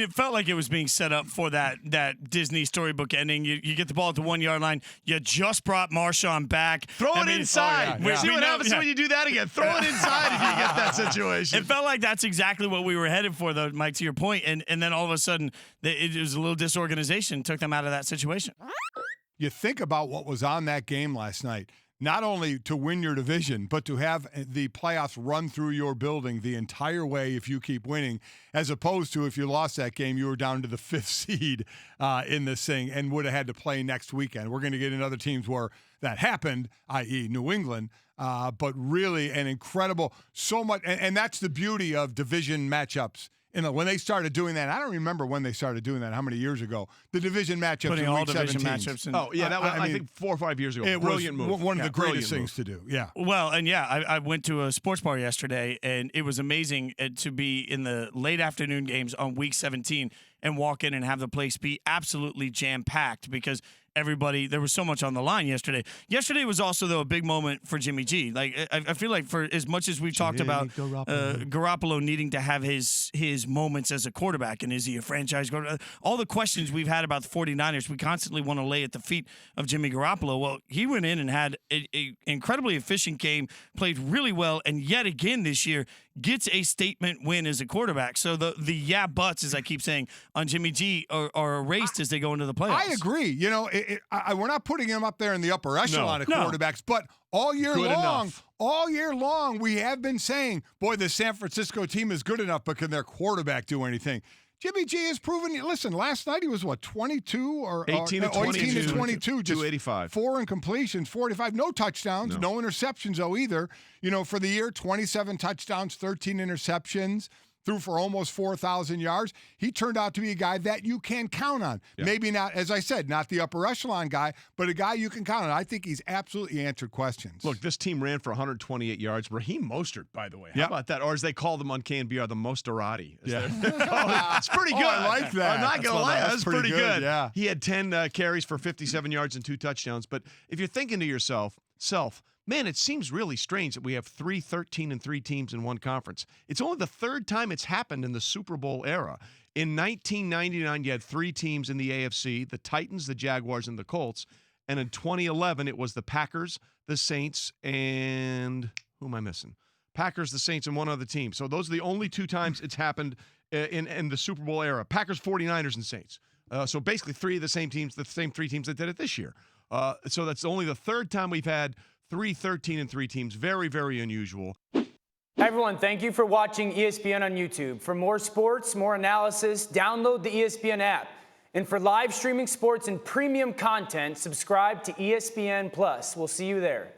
It felt like it was being set up for that Disney storybook ending. You get the ball at the 1 yard line. You just brought Marshawn back. Throw it inside. See what happens when you do that again. Throw it inside if you get that situation. It felt like that's exactly what we were headed for, though, Mike, to your point. And then all of a sudden, it was a little disorganization, took them out of that situation. You think about what was on that game last night. Not only to win your division, but to have the playoffs run through your building the entire way if you keep winning, as opposed to if you lost that game, you were down to the 5th seed in this thing and would have had to play next weekend. We're going to get in other teams where that happened, i.e. New England, but really an incredible, so much, and that's the beauty of division matchups. When they started doing that, I don't remember when they started doing that, how many years ago, the division matchups Putting in all week division 17. matchups in. Oh, yeah, that was, I think 4 or 5 years ago. It Brilliant was move. one of the greatest things to do, yeah. Well, and I went to a sports bar yesterday, and it was amazing to be in the late afternoon games on week 17 and walk in and have the place be absolutely jam-packed because there was so much on the line yesterday. Yesterday was also, though, a big moment for Jimmy G. Like, I feel like for as much as we've talked about Garoppolo needing to have his moments as a quarterback, and is he a franchise quarterback? All the questions we've had about the 49ers, we constantly want to lay at the feet of Jimmy Garoppolo. Well, he went in and had an incredibly efficient game, played really well, and yet again this year gets a statement win as a quarterback. So the buts, as I keep saying, on Jimmy G are erased as they go into the playoffs. I agree. You know, we're not putting him up there in the upper echelon of quarterbacks, but all year long, we have been saying, boy, the San Francisco team is good enough, but can their quarterback do anything? Jimmy G has proven. Listen, last night he was 22 or 18 to 22, 22, just 285, 4 incompletions, 45, no touchdowns, no interceptions though either. You know, for the year, 27 touchdowns, 13 interceptions. Threw for almost 4,000 yards. He turned out to be a guy that you can count on. Yeah. Maybe not, as I said, not the upper echelon guy, but a guy you can count on. I think he's absolutely answered questions. Look, this team ran for 128 yards. Raheem Mostert, by the way. How about that? Or as they call them on KNBR, the Mosterati. Yeah. It's pretty good. I like that. I'm not going to lie. That's pretty good. Yeah. He had 10 carries for 57 yards and 2 touchdowns. But if you're thinking to yourself, man, it seems really strange that we have 3 13-3 teams in one conference. It's only the third time it's happened in the Super Bowl era. In 1999, you had 3 teams in the AFC, the Titans, the Jaguars, and the Colts. And in 2011, it was the Packers, the Saints, and who am I missing? Packers, the Saints, and one other team. So those are the only 2 times it's happened in the Super Bowl era. Packers, 49ers, and Saints. So basically 3 of the same teams, the same 3 teams that did it this year. So that's only the third time we've had 3 13-3 teams. Very, very unusual. Hi, everyone. Thank you for watching ESPN on YouTube. For more sports, more analysis, download the ESPN app. And for live streaming sports and premium content, subscribe to ESPN+. We'll see you there.